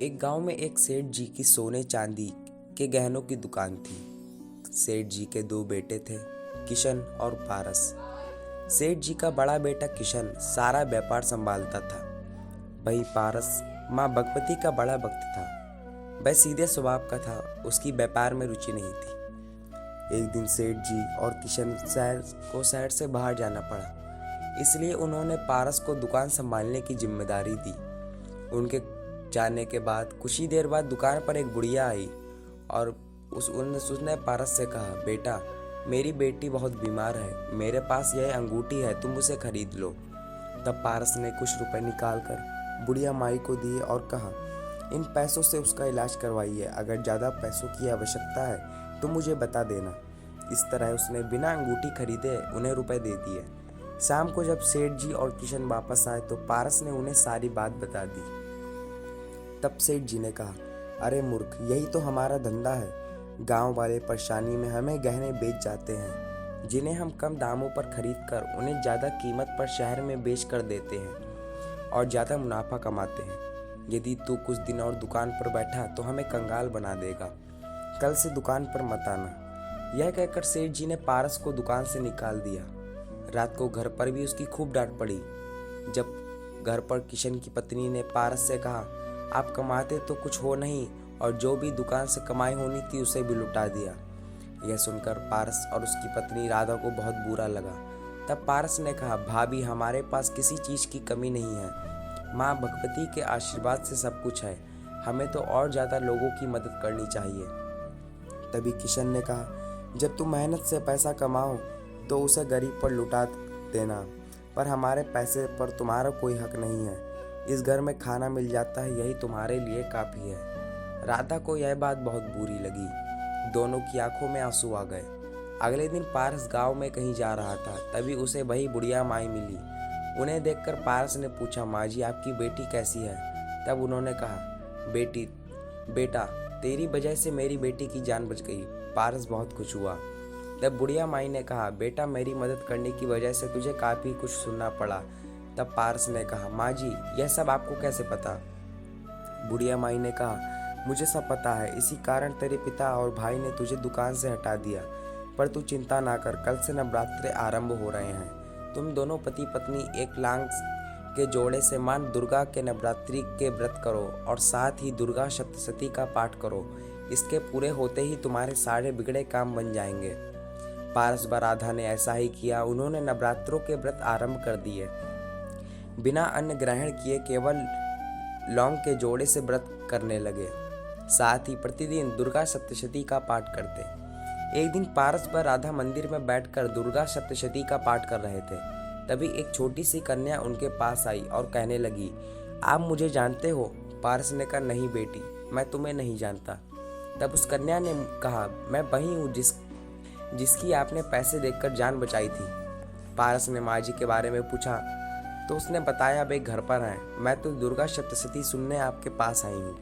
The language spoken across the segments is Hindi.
एक गांव में एक सेठ जी की सोने चांदी के गहनों की दुकान थी। सेठ जी के दो बेटे थे, किशन और पारस। सेठ जी का बड़ा बेटा किशन सारा व्यापार संभालता था। वही पारस माँ भगवती का बड़ा भक्त था। वह सीधे स्वभाव का था, उसकी व्यापार में रुचि नहीं थी। एक दिन सेठ जी और किशन शहर से बाहर जाना पड़ा, इसलिए उन्होंने पारस को दुकान संभालने की जिम्मेदारी दी। उनके जाने के बाद कुछ ही देर बाद दुकान पर एक बुढ़िया आई और उसने पारस से कहा, बेटा, मेरी बेटी बहुत बीमार है, मेरे पास यह अंगूठी है, तुम उसे खरीद लो। तब पारस ने कुछ रुपए निकालकर बुढ़िया माई को दिए और कहा, इन पैसों से उसका इलाज करवाइए, अगर ज़्यादा पैसों की आवश्यकता है तो मुझे बता देना। इस तरह उसने बिना अंगूठी खरीदे उन्हें रुपए दे दिए। शाम को जब सेठ जी और किशन वापस आए तो पारस ने उन्हें सारी बात बता दी। तब सेठ जी ने कहा, अरे मूर्ख, यही तो हमारा धंधा है। गांव वाले परेशानी में हमें गहने बेच जाते हैं, जिन्हें हम कम दामों पर खरीद कर उन्हें ज़्यादा कीमत पर शहर में बेच कर देते हैं और ज़्यादा मुनाफा कमाते हैं। यदि तू कुछ दिन और दुकान पर बैठा तो हमें कंगाल बना देगा। कल से दुकान पर मत आना। यह कहकर सेठ जी ने पारस को दुकान से निकाल दिया। रात को घर पर भी उसकी खूब डांट पड़ी। जब घर पर किशन की पत्नी ने पारस से कहा, आप कमाते तो कुछ हो नहीं और जो भी दुकान से कमाई होनी थी उसे भी लुटा दिया। यह सुनकर पारस और उसकी पत्नी राधा को बहुत बुरा लगा। तब पारस ने कहा, भाभी, हमारे पास किसी चीज़ की कमी नहीं है। माँ भगवती के आशीर्वाद से सब कुछ है, हमें तो और ज़्यादा लोगों की मदद करनी चाहिए। तभी किशन ने कहा, जब तुम मेहनत से पैसा कमाओ तो उसे गरीब पर लुटा देना, पर हमारे पैसे पर तुम्हारा कोई हक नहीं है। इस घर में खाना मिल जाता है, यही तुम्हारे लिए काफ़ी है। राधा को यह बात बहुत बुरी लगी। दोनों की आंखों में आंसू आ गए। अगले दिन पारस गांव में कहीं जा रहा था, तभी उसे वही बुढ़िया माई मिली। उन्हें देखकर पारस ने पूछा, माँ जी, आपकी बेटी कैसी है? तब उन्होंने कहा, बेटा, तेरी वजह से मेरी बेटी की जान बच गई। पारस बहुत खुश हुआ। तब बुढ़िया माई ने कहा, बेटा, मेरी मदद करने की वजह से तुझे काफ़ी कुछ सुनना पड़ा। तब पारस ने कहा, माँ जी, यह सब आपको कैसे पता? बुढ़िया माई ने कहा, मुझे सब पता है, इसी कारण तेरे पिता और भाई ने तुझे दुकान से हटा दिया। पर तू चिंता ना कर, कल से नवरात्रे आरंभ हो रहे हैं। तुम दोनों पति पत्नी एक लांग के जोड़े से मां दुर्गा के नवरात्रि के व्रत करो और साथ ही दुर्गा सप्तशती का पाठ करो। इसके पूरे होते ही तुम्हारे सारे बिगड़े काम बन जाएंगे। पारस व राधा ने ऐसा ही किया। उन्होंने नवरात्रों के व्रत आरंभ कर दिए। बिना अन्न ग्रहण किए केवल लौंग के जोड़े से व्रत करने लगे। साथ ही प्रतिदिन दुर्गा सप्तशती का पाठ करते। एक दिन पारस व राधा मंदिर में बैठकर दुर्गा सप्तशती का पाठ कर रहे थे। तभी एक छोटी सी कन्या उनके पास आई और कहने लगी, आप मुझे जानते हो? पारस ने कहा, नहीं बेटी, मैं तुम्हें नहीं जानता। तब उस कन्या ने कहा, मैं वही हूँ जिसकी आपने पैसे देकर जान बचाई थी। पारस ने माँ जी के बारे में पूछा तो उसने बताया, वे घर पर हैं, मैं तो दुर्गा सप्तशती सुनने आपके पास आई हूँ।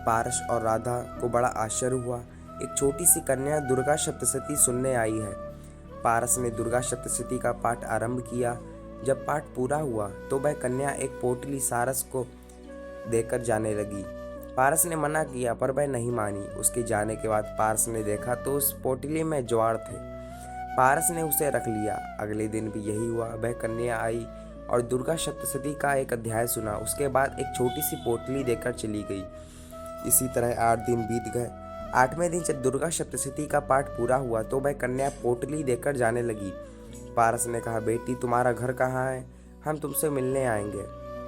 पारस और राधा को बड़ा आश्चर्य हुआ। एक छोटी सी कन्या दुर्गा सप्तशती सुनने आई है। पारस ने दुर्गा सप्तशती का पाठ आरंभ किया। जब पाठ पूरा हुआ तो वह कन्या एक पोटली सारस को देकर जाने लगी। पारस ने मना किया पर वह नहीं मानी। उसके जाने के बाद पारस ने देखा तो उस पोटली में ज्वार थे। पारस ने उसे रख लिया। अगले दिन भी यही हुआ। वह कन्या आई और दुर्गा सप्तशती का एक अध्याय सुना। उसके बाद एक छोटी सी पोटली देकर चली गई। इसी तरह 8 दिन बीत गए। 8वें दिन जब दुर्गा सप्तशती का पाठ पूरा हुआ तो वह कन्या पोटली देकर जाने लगी। पारस ने कहा, बेटी, तुम्हारा घर कहाँ है? हम तुमसे मिलने आएंगे।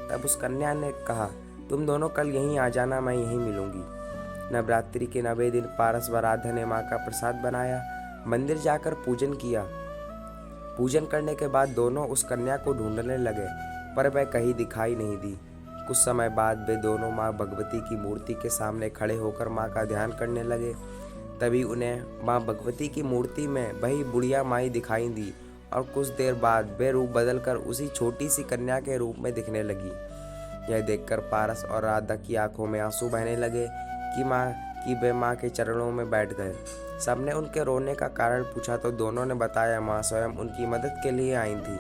तब उस कन्या ने कहा, तुम दोनों कल यहीं आ जाना, मैं यहीं मिलूंगी। नवरात्रि के 9वें दिन पारस व राधा ने माँ का प्रसाद बनाया, मंदिर जाकर पूजन किया। पूजन करने के बाद दोनों उस कन्या को ढूंढने लगे, पर वह कहीं दिखाई नहीं दी। कुछ समय बाद वे दोनों माँ भगवती की मूर्ति के सामने खड़े होकर माँ का ध्यान करने लगे। तभी उन्हें माँ भगवती की मूर्ति में वही बुढ़िया माई दिखाई दी और कुछ देर बाद वे रूप बदलकर उसी छोटी सी कन्या के रूप में दिखने लगी। यह देखकर पारस और राधा की आंखों में आंसू बहने लगे कि वे माँ के चरणों में बैठ गए। सबने उनके रोने का कारण पूछा तो दोनों ने बताया, माँ स्वयं उनकी मदद के लिए आई थी।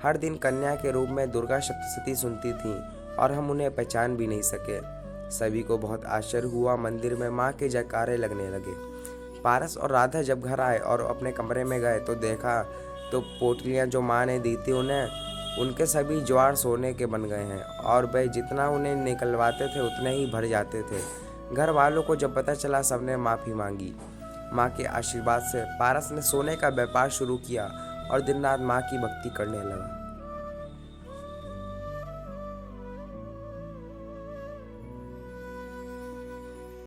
हर दिन कन्या के रूप में दुर्गा सप्तशती सुनती थी और हम उन्हें पहचान भी नहीं सके। सभी को बहुत आश्चर्य हुआ। मंदिर में माँ के जयकारे लगने लगे। पारस और राधा जब घर आए और अपने कमरे में गए तो देखा तो पोटलियाँ जो माँ ने दी थी उनके सभी ज्वार सोने के बन गए हैं और वे जितना उन्हें निकलवाते थे उतने ही भर जाते थे। घर वालों को जब पता चला सबने माफ़ी मांगी। माँ के आशीर्वाद से पारस ने सोने का व्यापार शुरू किया और दिन रात माँ की भक्ति करने लगा।